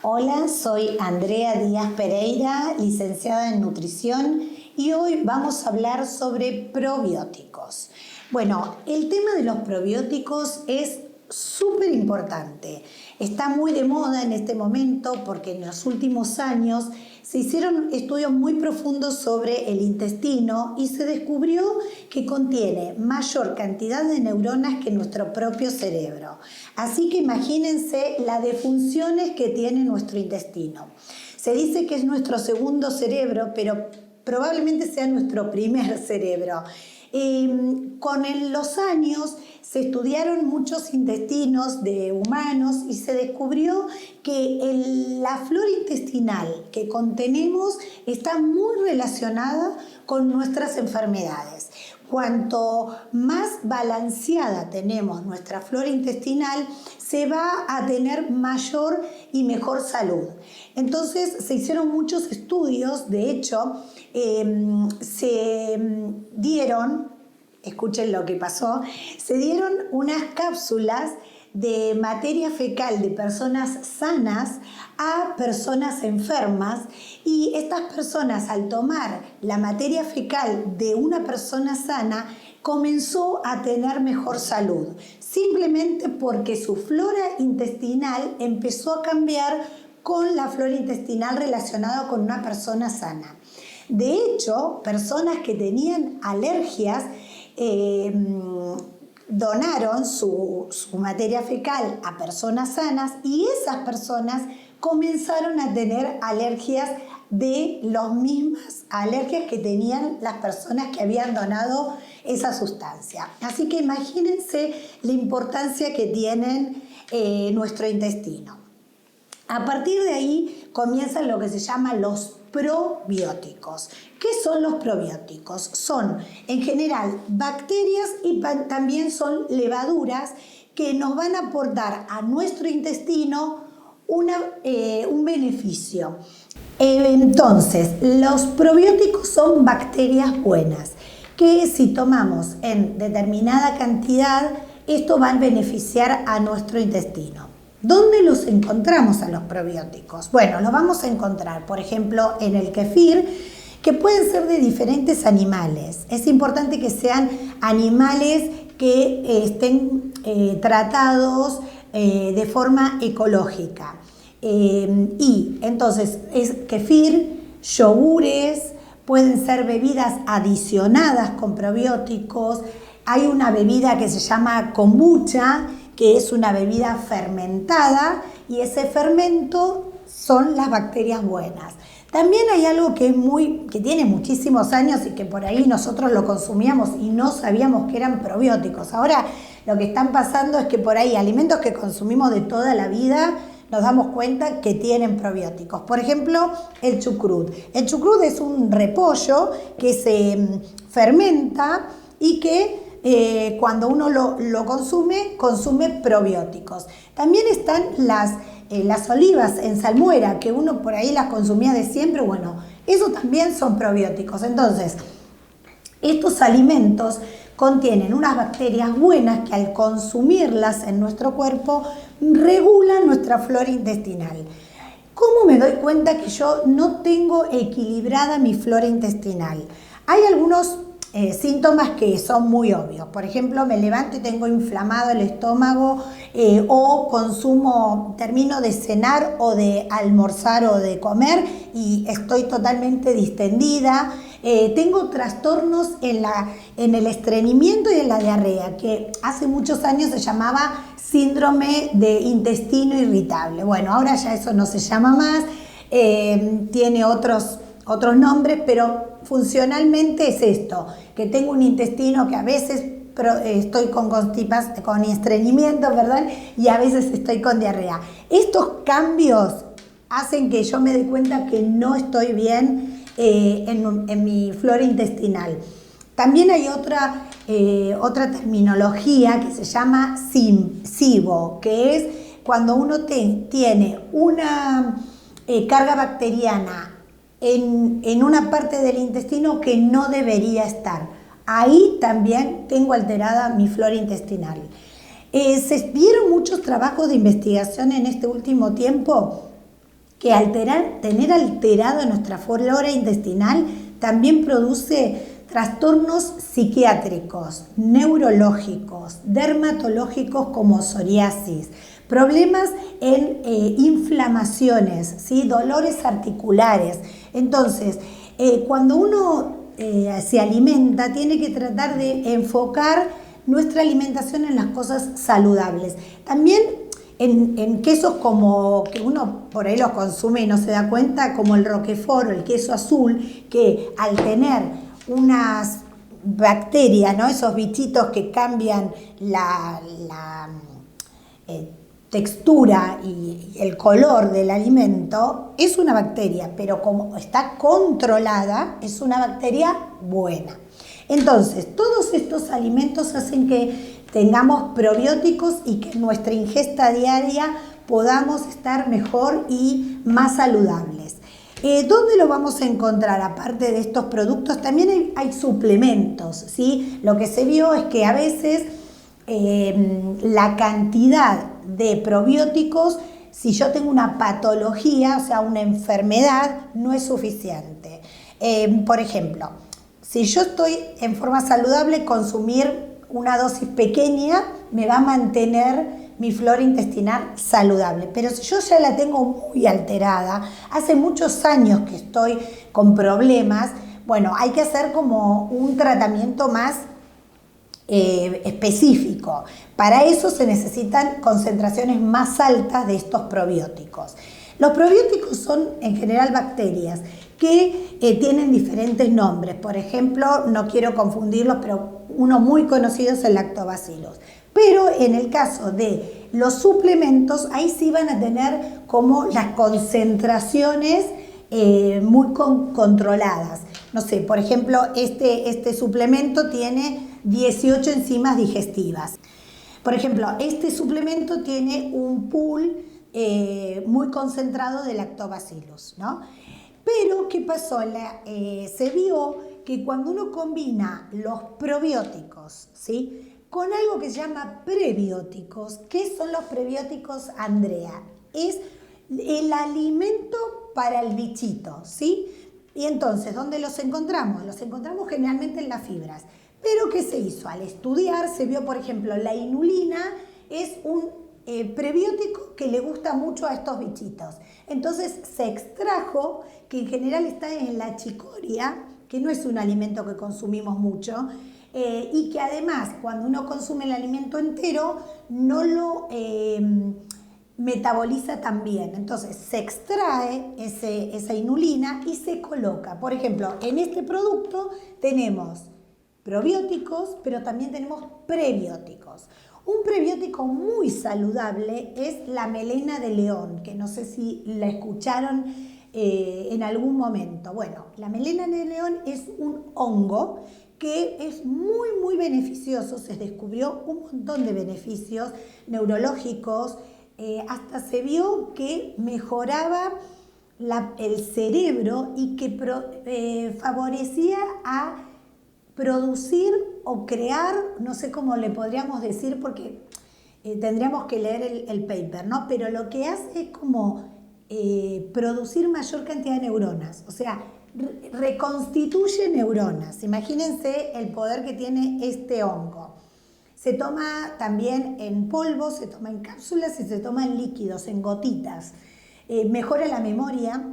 Hola, soy Andrea Díaz Pereira, licenciada en nutrición, y hoy vamos a hablar sobre probióticos. Bueno, el tema de los probióticos es súper importante. Está muy de moda en este momento porque en los últimos años se hicieron estudios muy profundos sobre el intestino y se descubrió que contiene mayor cantidad de neuronas que nuestro propio cerebro. Así que imagínense las defunciones que tiene nuestro intestino. Se dice que es nuestro segundo cerebro, pero probablemente sea nuestro primer cerebro. Con los años se estudiaron muchos intestinos de humanos y se descubrió que la flora intestinal que contenemos está muy relacionada con nuestras enfermedades. Cuanto más balanceada tenemos nuestra flora intestinal, se va a tener mayor y mejor salud. Entonces se hicieron muchos estudios, de hecho, se dieron, escuchen lo que pasó, se dieron unas cápsulas de materia fecal de personas sanas a personas enfermas, y estas personas, al tomar la materia fecal de una persona sana, comenzó a tener mejor salud, simplemente porque su flora intestinal empezó a cambiar con la flora intestinal relacionada con una persona sana. De hecho, personas que tenían alergias donaron su materia fecal a personas sanas, y esas personas comenzaron a tener alergias de las mismas alergias que tenían las personas que habían donado esa sustancia. Así que imagínense la importancia que tienen nuestro intestino. A partir de ahí comienzan lo que se llama los probióticos. ¿Qué son los probióticos? Son en general bacterias y también son levaduras que nos van a aportar a nuestro intestino un beneficio. Entonces, los probióticos son bacterias buenas que, si tomamos en determinada cantidad, esto va a beneficiar a nuestro intestino. ¿Dónde los encontramos a los probióticos? Bueno, los vamos a encontrar, por ejemplo, en el kefir, que pueden ser de diferentes animales. Es importante que sean animales que estén tratados de forma ecológica. Y entonces es kefir, yogures, pueden ser bebidas adicionadas con probióticos. Hay una bebida que se llama kombucha, que es una bebida fermentada, y ese fermento son las bacterias buenas. También hay algo que tiene muchísimos años y que por ahí nosotros lo consumíamos y no sabíamos que eran probióticos. Ahora lo que están pasando es que por ahí alimentos que consumimos de toda la vida nos damos cuenta que tienen probióticos. Por ejemplo, el chucrut. El chucrut es un repollo que se fermenta y que cuando uno lo consume probióticos. También están las olivas en salmuera, que uno por ahí las consumía de siempre. Bueno, eso también son probióticos. Entonces, estos alimentos contienen unas bacterias buenas que, al consumirlas en nuestro cuerpo, regulan nuestra flora intestinal. ¿Cómo me doy cuenta que yo no tengo equilibrada mi flora intestinal? Hay algunos síntomas que son muy obvios. Por ejemplo, me levanto y tengo inflamado el estómago, o termino de cenar o de almorzar o de comer y estoy totalmente distendida. Tengo trastornos en el estreñimiento y en la diarrea, que hace muchos años se llamaba síndrome de intestino irritable. Bueno, ahora ya eso no se llama más, tiene otros nombres, pero funcionalmente es esto, que tengo un intestino que a veces estoy con estreñimiento, ¿verdad? Y a veces estoy con diarrea. Estos cambios hacen que yo me dé cuenta que no estoy bien en mi flora intestinal. También hay otra terminología que se llama SIBO, que es cuando uno tiene una carga bacteriana en una parte del intestino que no debería estar. Ahí también tengo alterada mi flora intestinal. Se vieron muchos trabajos de investigación en este último tiempo que tener alterado nuestra flora intestinal también produce trastornos psiquiátricos, neurológicos, dermatológicos como psoriasis, problemas en inflamaciones, ¿sí? Dolores articulares. Entonces, cuando uno se alimenta, tiene que tratar de enfocar nuestra alimentación en las cosas saludables. También en quesos como que uno por ahí los consume y no se da cuenta, como el Roquefort o el queso azul, que al tener unas bacterias, ¿no? Esos bichitos que cambian la textura y el color del alimento, es una bacteria, pero como está controlada, es una bacteria buena. Entonces, todos estos alimentos hacen que tengamos probióticos y que en nuestra ingesta diaria podamos estar mejor y más saludables. ¿Dónde lo vamos a encontrar? Aparte de estos productos, también hay suplementos, ¿sí? Lo que se vio es que a veces la cantidad de probióticos, si yo tengo una patología, o sea, una enfermedad, no es suficiente. Por ejemplo, si yo estoy en forma saludable, consumir una dosis pequeña me va a mantener mi flora intestinal saludable. Pero si yo ya la tengo muy alterada, hace muchos años que estoy con problemas, bueno, hay que hacer como un tratamiento más específico. Para eso se necesitan concentraciones más altas de estos probióticos. Los probióticos son en general bacterias que tienen diferentes nombres. Por ejemplo, no quiero confundirlos, pero uno muy conocido es el lactobacillus. Pero en el caso de los suplementos, ahí sí van a tener como las concentraciones muy controladas. No sé, por ejemplo, este suplemento tiene 18 enzimas digestivas. Por ejemplo, este suplemento tiene un pool muy concentrado de lactobacillus, ¿no? Pero, ¿qué pasó? Se vio que cuando uno combina los probióticos, ¿sí?, con algo que se llama prebióticos. ¿Qué son los prebióticos, Andrea? Es el alimento para el bichito, ¿sí? Y entonces, ¿dónde los encontramos? Los encontramos generalmente en las fibras. Pero, ¿qué se hizo? Al estudiar se vio, por ejemplo, la inulina es un prebiótico que le gusta mucho a estos bichitos. Entonces se extrajo, que en general está en la chicoria, que no es un alimento que consumimos mucho, y que además cuando uno consume el alimento entero no lo metaboliza tan bien. Entonces se extrae esa inulina y se coloca. Por ejemplo, en este producto tenemos probióticos, pero también tenemos prebióticos. Un prebiótico muy saludable es la melena de león, que no sé si la escucharon en algún momento. Bueno, la melena de león es un hongo que es muy, muy beneficioso. Se descubrió un montón de beneficios neurológicos. Hasta se vio que mejoraba el cerebro y que favorecía a producir o crear, no sé cómo le podríamos decir porque tendríamos que leer el paper, ¿no? Pero lo que hace es como producir mayor cantidad de neuronas, o sea, reconstituye neuronas. Imagínense el poder que tiene este hongo. Se toma también en polvo, se toma en cápsulas y se toma en líquidos, en gotitas. Mejora la memoria.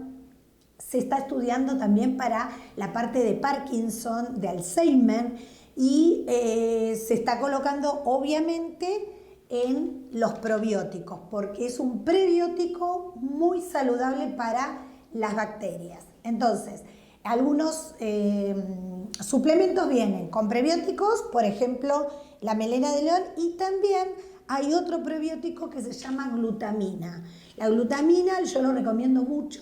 Se está estudiando también para la parte de Parkinson, de Alzheimer, y se está colocando obviamente en los probióticos, porque es un prebiótico muy saludable para las bacterias. Entonces, algunos suplementos vienen con prebióticos, por ejemplo, la melena de león, y también hay otro prebiótico que se llama glutamina. La glutamina yo lo recomiendo mucho.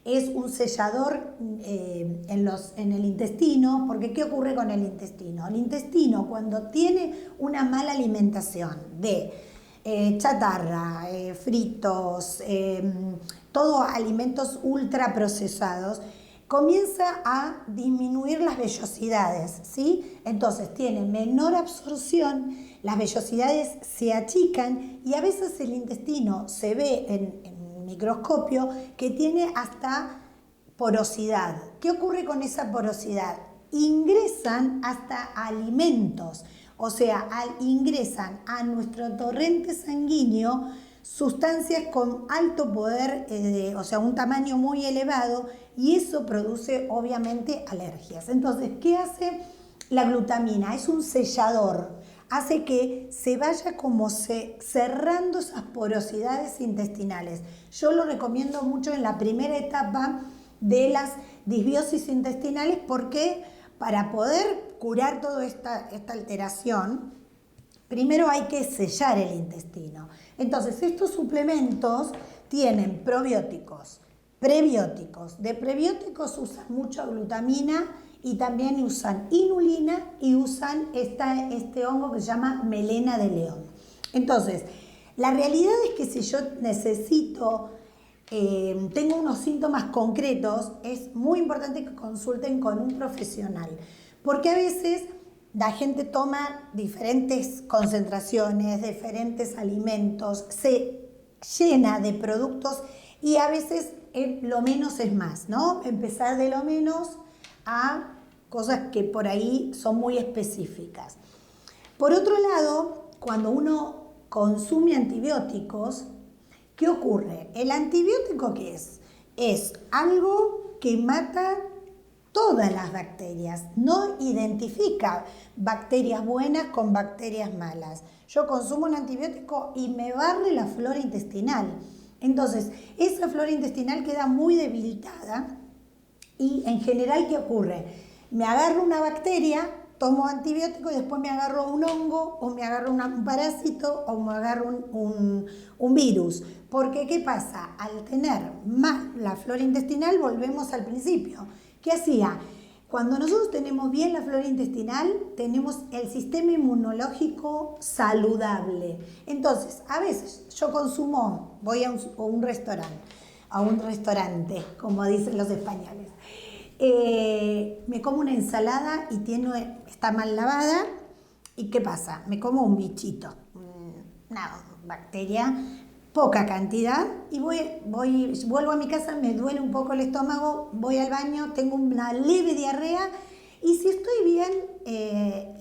Es un sellador en el intestino, porque ¿qué ocurre con el intestino? El intestino, cuando tiene una mala alimentación de chatarra, fritos, todos alimentos ultraprocesados, comienza a disminuir las vellosidades, ¿sí? Entonces tiene menor absorción, las vellosidades se achican y a veces el intestino se ve en microscopio que tiene hasta porosidad. ¿Qué ocurre con esa porosidad? Ingresan hasta alimentos, o sea, ingresan a nuestro torrente sanguíneo sustancias con alto poder, o sea, un tamaño muy elevado, y eso produce obviamente alergias. Entonces, ¿qué hace la glutamina? Es un sellador, hace que se vaya como cerrando esas porosidades intestinales. Yo lo recomiendo mucho en la primera etapa de las disbiosis intestinales, porque para poder curar toda esta alteración, primero hay que sellar el intestino. Entonces, estos suplementos tienen probióticos, prebióticos. De prebióticos usan mucho glutamina y también usan inulina y usan este hongo que se llama melena de león. Entonces, la realidad es que si yo necesito, tengo unos síntomas concretos, es muy importante que consulten con un profesional, porque a veces la gente toma diferentes concentraciones, diferentes alimentos, se llena de productos y a veces lo menos es más, ¿no? Empezar de lo menos a cosas que por ahí son muy específicas. Por otro lado, cuando uno consume antibióticos, ¿qué ocurre? El antibiótico, ¿qué es? Es algo que mata todas las bacterias, no identifica bacterias buenas con bacterias malas. Yo consumo un antibiótico y me barre la flora intestinal. Entonces, esa flora intestinal queda muy debilitada y en general, ¿qué ocurre? Me agarro una bacteria, tomo antibiótico y después me agarro un hongo o me agarro un parásito o me agarro un virus. Porque, ¿qué pasa? Al tener más la flora intestinal, volvemos al principio. ¿Qué hacía? Cuando nosotros tenemos bien la flora intestinal, tenemos el sistema inmunológico saludable. Entonces, a veces yo consumo, voy a un restaurante, como dicen los españoles. Me como una ensalada y está mal lavada. ¿Y qué pasa? Me como un bichito, una bacteria, poca cantidad, y vuelvo a mi casa, me duele un poco el estómago, voy al baño, tengo una leve diarrea, y si estoy bien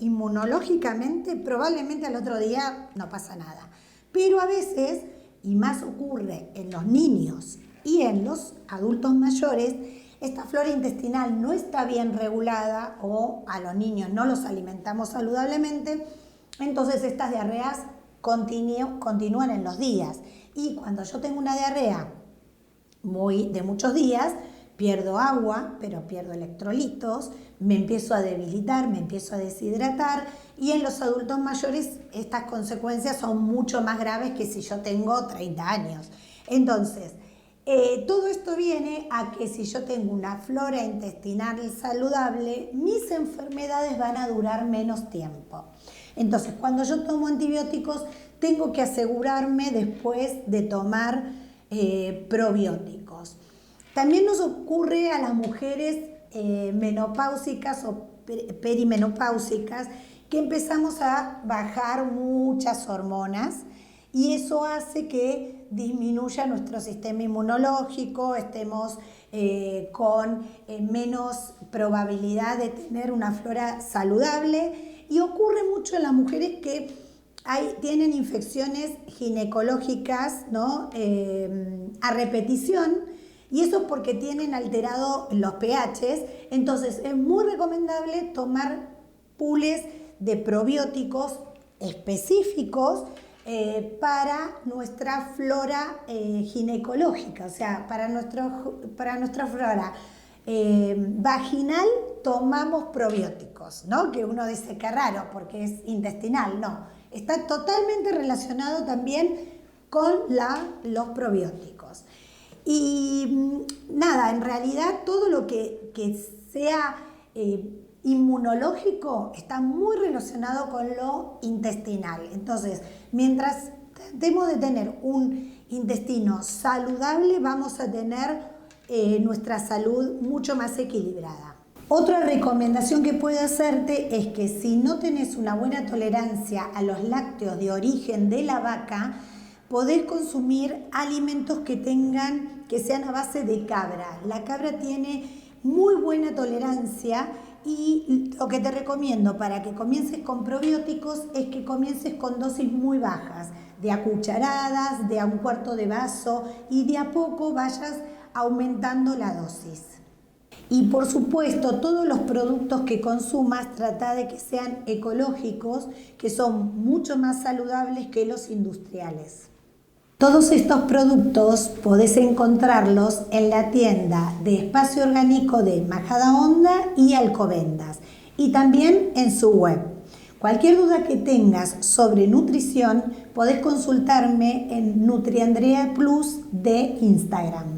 inmunológicamente, probablemente al otro día no pasa nada. Pero a veces, y más ocurre en los niños y en los adultos mayores, esta flora intestinal no está bien regulada, o a los niños no los alimentamos saludablemente, entonces estas diarreas continúan en los días. Y cuando yo tengo una diarrea de muchos días, pierdo agua, pero pierdo electrolitos, me empiezo a debilitar, me empiezo a deshidratar, y en los adultos mayores estas consecuencias son mucho más graves que si yo tengo 30 años. Entonces, todo esto viene a que si yo tengo una flora intestinal saludable, mis enfermedades van a durar menos tiempo. Entonces, cuando yo tomo antibióticos, tengo que asegurarme después de tomar probióticos. También nos ocurre a las mujeres menopáusicas o perimenopáusicas que empezamos a bajar muchas hormonas, y eso hace que disminuya nuestro sistema inmunológico, estemos con menos probabilidad de tener una flora saludable, y ocurre mucho en las mujeres que tienen infecciones ginecológicas, ¿no? A repetición, y eso es porque tienen alterado los pHs. Entonces es muy recomendable tomar pools de probióticos específicos para nuestra flora ginecológica, o sea, para nuestra flora vaginal tomamos probióticos, ¿no? Que uno dice que raro porque es intestinal, no, está totalmente relacionado también con los probióticos. Y nada, en realidad todo lo que sea inmunológico está muy relacionado con lo intestinal. Entonces, mientras tratemos de tener un intestino saludable, vamos a tener nuestra salud mucho más equilibrada. Otra recomendación que puedo hacerte es que si no tenés una buena tolerancia a los lácteos de origen de la vaca, podés consumir alimentos que sean a base de cabra. La cabra tiene muy buena tolerancia y lo que te recomiendo para que comiences con probióticos es que comiences con dosis muy bajas, de a cucharadas, de a un cuarto de vaso y de a poco vayas aumentando la dosis. Y por supuesto, todos los productos que consumas, trata de que sean ecológicos, que son mucho más saludables que los industriales. Todos estos productos podés encontrarlos en la tienda de Espacio Orgánico de Majadahonda y Alcobendas y también en su web. Cualquier duda que tengas sobre nutrición podés consultarme en NutriAndrea Plus de Instagram.